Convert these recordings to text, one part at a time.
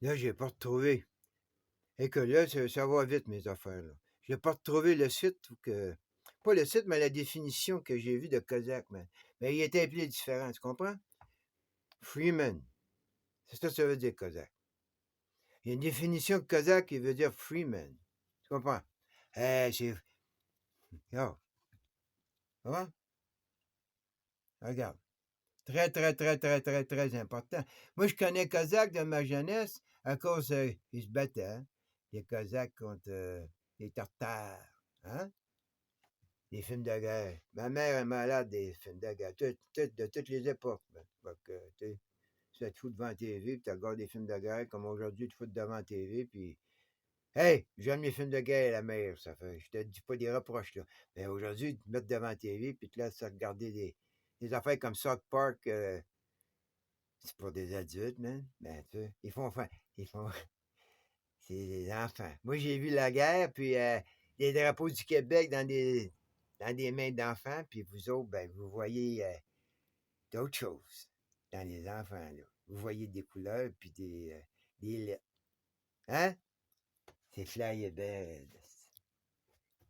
Là, j'ai pas retrouvé. Écoute, là, ça va vite, mes affaires, là. J'ai pas retrouvé le site ou que. Pas le site, mais la définition que j'ai vue de Kozak, man. Mais il était appelé différent, tu comprends? Freeman. C'est ça que ça veut dire, Kozak. Il y a une définition de Kozak qui veut dire Freeman. Tu comprends? C'est. Oh, comment? Regarde. Très, très, très, très, très, très important. Moi, je connais Kozak de ma jeunesse à cause ils se battaient, hein? Les Cosaques contre les Tartares. Hein? Des films de guerre. Ma mère est malade des films de guerre, de toutes les époques. Ben. Fait que, tu te fous devant la TV, puis tu regardes des films de guerre, comme aujourd'hui, tu te fous devant la TV, puis hey, j'aime les films de guerre, la mère, ça fait. Je te dis pas des reproches, là. Mais aujourd'hui, tu te mets devant la TV, puis tu laisses regarder des affaires comme South Park, c'est pour des adultes, man. Ben, tu sais, ils font, c'est des enfants. Moi, j'ai vu la guerre, puis les drapeaux du Québec dans des mains d'enfants, puis vous autres, ben, vous voyez d'autres choses dans les enfants, là. Vous voyez des couleurs, puis des lettres. Hein? C'est fly et belle.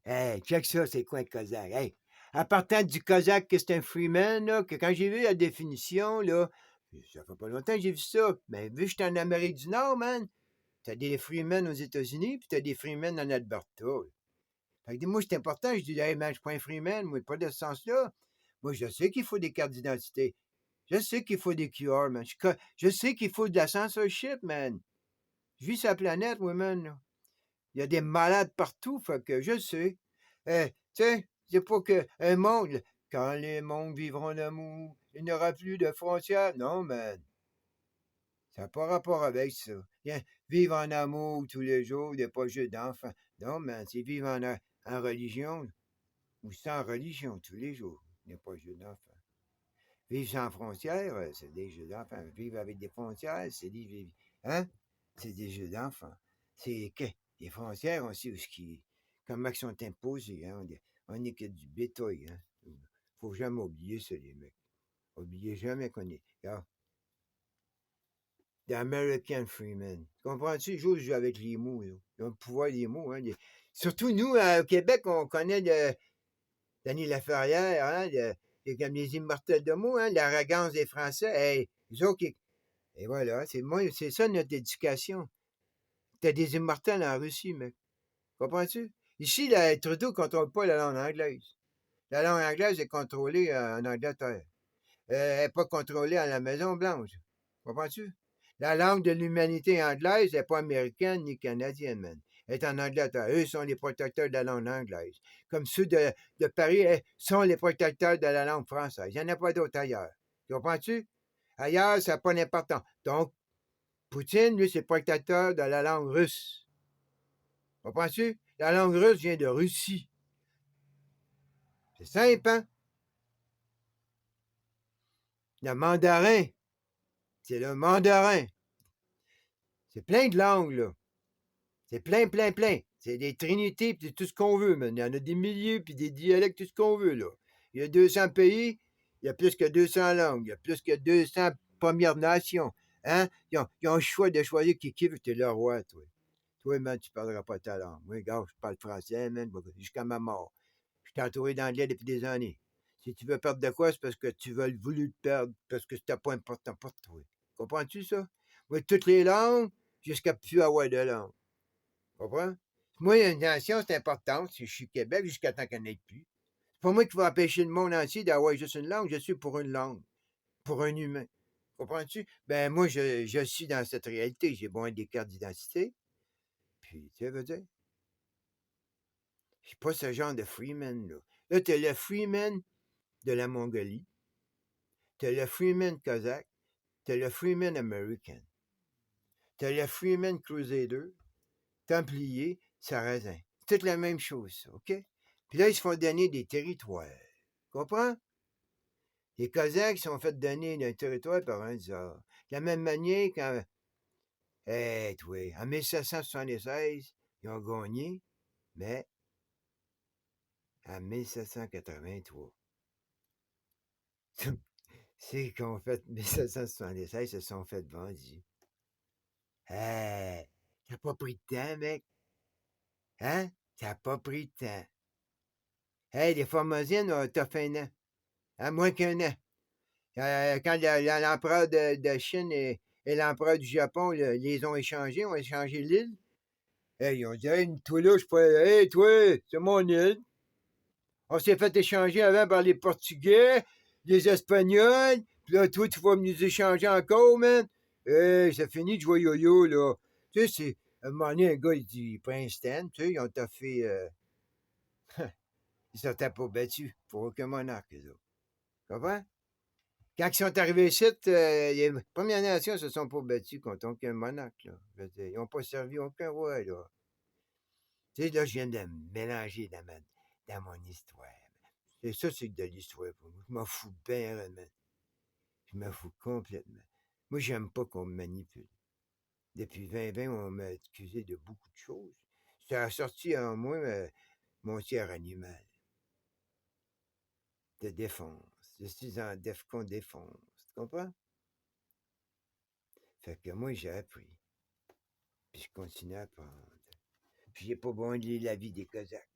Hey, check ça, c'est quoi un Cosaque? Hey, en partant du Cosaque que c'est un freeman, là, que quand j'ai vu la définition, là, ça fait pas longtemps que j'ai vu ça, mais vu que j'étais en Amérique du Nord, man, t'as des freemen aux États-Unis, puis t'as des freemen en Alberta. Fait que moi, c'est important, je dis, hey, man, je suis pas un freeman, moi, pas de ce sens-là. Moi, je sais qu'il faut des cartes d'identité. Je sais qu'il faut des QR, man. Je sais qu'il faut de la censorship, man. Je vis sur la planète, moi, man. Là. Il y a des malades partout, fait que je sais. Tu sais, c'est pas que un monde, quand les mondes vivront l'amour, il n'y aura plus de frontières. Non, man. Ça n'a pas rapport avec ça. Vivre en amour tous les jours, il n'y a pas jeu d'enfant. Non, man, c'est vivre en religion ou sans religion tous les jours. Il n'y a pas jeu d'enfant. Vivre sans frontières, c'est des jeux d'enfants. Vivre avec des frontières, c'est des. Hein? C'est des jeux d'enfants. C'est que les frontières, on sait où ce qui. Comment elles sont imposées. Hein? On est que du bétail. Hein? Faut jamais oublier ça, les mecs. Oubliez jamais qu'on est. Regarde, The American Freeman. Comprends-tu? Ils jouent avec les mots. Là. Ils ont le pouvoir des mots. Hein? Surtout nous, au Québec, on connaît Denis Laferrière, hein? Comme les immortels de mots, hein? L'arrogance des Français. Hey, les autres, et voilà, c'est ça notre éducation. T'as des immortels en Russie, mec. Comprends-tu? Ici, Trudeau ne contrôle pas la langue anglaise. La langue anglaise est contrôlée en Angleterre. Elle n'est pas contrôlée à la Maison-Blanche. Comprends-tu? La langue de l'humanité anglaise n'est pas américaine ni canadienne, man. Elle est en Angleterre. Eux sont les protecteurs de la langue anglaise. Comme ceux de Paris sont les protecteurs de la langue française. Il n'y en a pas d'autres ailleurs. Comprends-tu? Ailleurs, ça n'a pas d'importance. Donc, Poutine, lui, c'est protecteur de la langue russe. Comprends-tu? La langue russe vient de Russie. C'est simple, hein? Le mandarin, c'est le mandarin. C'est plein de langues, là. C'est plein, plein, plein. C'est des trinités, puis tout ce qu'on veut, man. Il y en a des milliers, puis des dialectes, tout ce qu'on veut, là. Il y a 200 pays, il y a plus que 200 langues, il y a plus que 200 Premières Nations. Hein? Ils ont le choix de choisir qui veut. T'es le roi, toi. Toi, man, tu parleras pas ta langue. Moi, gars, je parle français, man, jusqu'à ma mort. Je suis entouré d'anglais depuis des années. Si tu veux perdre de quoi, c'est parce que tu veux voulu te perdre, parce que c'était pas important pour toi. Comprends-tu ça? Moi, toutes les langues, jusqu'à plus avoir de langue. Comprends? Moi, une nation, c'est important. Si je suis Québec, jusqu'à temps qu'elle n'ait plus. C'est pas moi qui va empêcher le monde entier d'avoir juste une langue. Je suis pour une langue, pour un humain. Comprends-tu? Ben, moi, je suis dans cette réalité. J'ai besoin des cartes d'identité. Puis, tu sais, veux dire, je suis pas ce genre de freeman, là. Là, t'as le freeman de la Mongolie. T'as le freeman kazakh. T'as le freeman américain. T'as le freeman crusader, templier, sarrasin. C'est toute la même chose, ça, OK? Puis là, ils se font donner des territoires. Comprends? Les Cosaques se sont fait donner un territoire par un tsar. De la même manière, quand, toi, en 1776, ils ont gagné, mais en 1783, c'est qu'on fait 1776, ils se sont fait vendre. Hey, t'as pas pris de temps, mec? Hein? T'as pas pris de temps. Hey, les Formosiennes t'as fait un an. Hein, moins qu'un an. Quand l'empereur de Chine et l'empereur du Japon les ont échangés, ont échangé l'île. Hey, ils ont dit, hey, toi là, je peux. Hey, toi, c'est mon île. On s'est fait échanger avant par les Portugais, les Espagnols. Puis là, toi, tu vas nous échanger encore, man. Hey, ça finit de jouer yo-yo, là. Tu sais, c'est. À un moment donné, un gars, il dit Princeton, tu sais, ils ont taffé. Ils s'étaient pas battus pour aucun monarque, eux autres. Tu comprends? Quand ils sont arrivés ici, les Premières Nations ne se sont pas battus contre aucun monarque, là. Je veux dire, ils n'ont pas servi aucun roi, là. Tu sais, là, je viens de me mélanger dans mon histoire. Et ça, c'est de l'histoire pour moi. Je m'en fous bien, man. Je m'en fous complètement. Moi, j'aime pas qu'on me manipule. Depuis 2020, on m'a accusé de beaucoup de choses. Ça a sorti en moi mon tiers animal de défense. Je suis en DEFCON défense. Tu comprends? Fait que moi, j'ai appris. Puis je continue à apprendre. Puis j'ai pas besoin de lire la vie des Cosaques.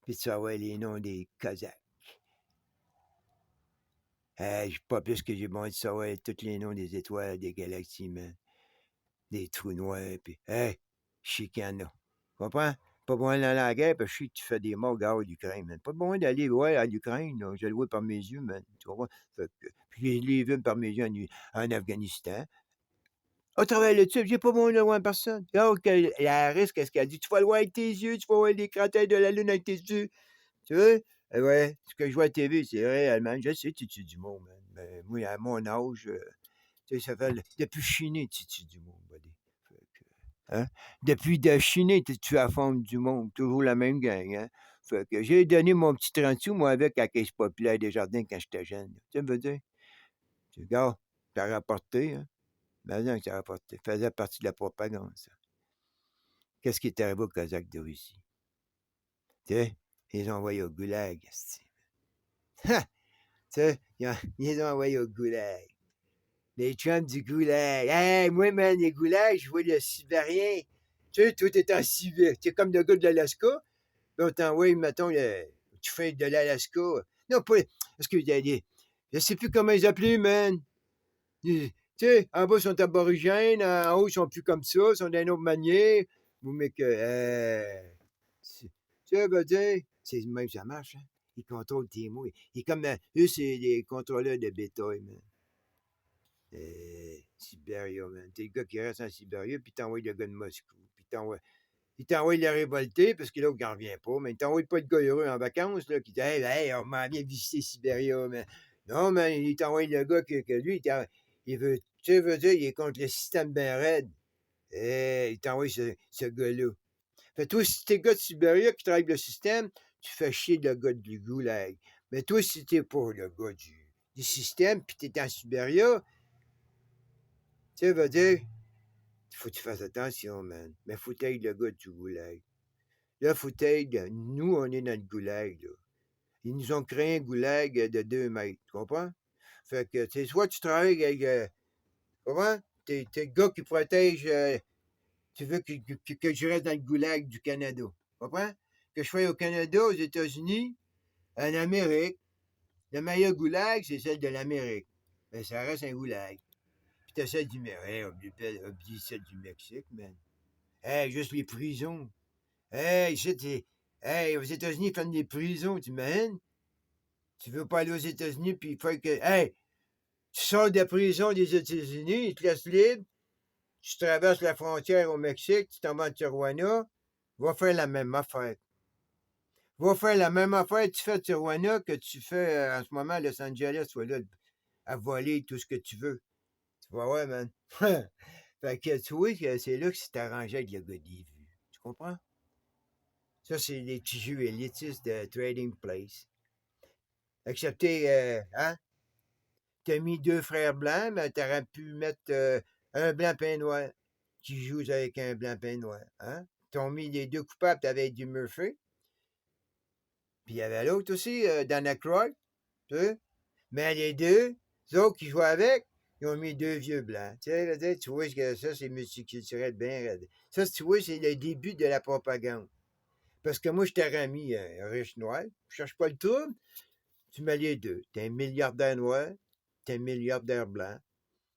Puis de savoir les noms des Cosaques. J'ai pas plus que j'ai besoin de savoir tous les noms des étoiles, des galaxies, man. Des trous noirs, puis hey, je sais qu'il y en a. Tu comprends? Pas besoin d'aller à la guerre, parce que je sais que tu fais des morts à l'Ukraine, man. Pas besoin d'aller ouais, à l'Ukraine, là. Je le vois par mes yeux, man. Tu comprends? Fait que, puis je l'ai vu par mes yeux en Afghanistan. Au travers de ça, j'ai pas besoin de voir personne. Donc, la risque, qu'est-ce qu'elle dit? Tu vas le voir avec tes yeux, tu vas voir les cratères de la Lune avec tes yeux. Tu veux? Ouais, ce que je vois à TV, c'est réellement. Je sais, tu tues du monde, man. Mais moi, à mon âge, tu sais, ça fait. Depuis Chine, tu tues du monde, buddy. Fait que, hein? Depuis de Chine, tu tues à fond du monde. Toujours la même gang, hein? Fait que j'ai donné mon petit 30 sous, moi, avec la caisse populaire des jardins quand j'étais jeune. Tu veux dire? Tu regardes, ça a rapporté, hein? Ben non, ça a rapporté. Ça faisait partie de la propagande, ça. Qu'est-ce qui est arrivé aux Kazakhs de Russie? Tu sais, ils les ont envoyés au goulag, ha! Tu sais, ils les ont envoyés au goulag. Les chums du goulag. Hey, moi, man, les goulags, je vois le Sibérien. Tu sais, tout est en Sibérie. Tu es comme le gars de l'Alaska. Là, on t'envoie, mettons, tu fais de l'Alaska. Non, pas. Parce que je sais plus comment ils appelaient, man. Tu sais, en bas, ils sont aborigènes. En haut, ils sont plus comme ça. Ils sont d'une autre manière. Vous, mais que. Tu sais, veut dire, c'est même ça marche, hein. Ils contrôlent tes mots. Comme. Eux, c'est les contrôleurs de bétail, man. Sibéria, man. T'es le gars qui reste en Sibérie, puis t'envoies le gars de Moscou. Puis il t'envoie le révolté, parce que l'autre, il n'en revient pas. Mais il t'envoie pas le gars heureux en vacances, là, qui dit, hey, on m'en vient visiter Sibéria, man. Non, mais il t'envoie le gars que lui, il veut, tu sais, veut dire, il est contre le système bien raide. Il t'envoie ce gars-là. Fait toi, si t'es le gars de Sibéria qui travaille le système, tu fais chier le gars du goulag. Mais toi, si t'es pas le gars du système, puis t'es en Sibéria, tu sais, veut dire, faut que tu fasses attention, man. Mais faut t'aider le gars du goulag. Là, faut t'aider. Nous, on est dans le goulag, là. Ils nous ont créé un goulag de 2 mètres. Tu comprends? Fait que, tu sais, soit tu travailles avec. Comment? T'es le gars qui protège. Tu veux que je reste dans le goulag du Canada. Tu comprends? Que je sois au Canada, aux États-Unis, en Amérique. Le meilleur goulag, c'est celle de l'Amérique. Mais ça reste un goulag. Puis t'as celle du Mexique. Oublie celle du Mexique, man. Hey, juste les prisons. Hey, hey, aux États-Unis, ils font des prisons, tu m'imagines? Tu veux pas aller aux États-Unis, puis il faut que. Hey, tu sors de la prison des États-Unis, ils te laissent libre, tu traverses la frontière au Mexique, tu t'en vas à Tijuana, va faire la même affaire. Va faire la même affaire, tu fais à Tijuana que tu fais en ce moment à Los Angeles, soit là, à voler tout ce que tu veux. Tu vas voir, man. Fait que tu vois que c'est là que c'est arrangé avec le gars des vues. Tu comprends? Ça, c'est les petits jeux élitistes de Trading Place. Excepté, hein? T'as mis 2 frères blancs, mais t'aurais pu mettre un blanc pain noir qui joue avec un blanc pain noir. Hein? T'as mis les 2 coupables, t'avais du Murphy. Puis il y avait l'autre aussi, Dan Aykroyd. Tu sais? Mais les deux autres qui jouaient avec, Ils ont mis 2 vieux blancs. Tu sais, là, tu vois que ça, c'est multiculturel bien raide. Ça, tu vois, c'est le début de la propagande. Parce que moi, je t'aurais mis un riche noir. Je cherche pas le trouble. Tu mets les deux. T'es un milliardaire noir, t'es un milliardaire blanc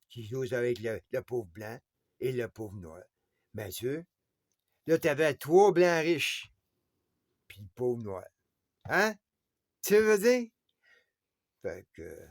qui joue avec le pauvre blanc et le pauvre noir. Bien sûr, là, t'avais 3 blancs riches, puis le pauvre noir. Hein? Tu veux dire? Fait que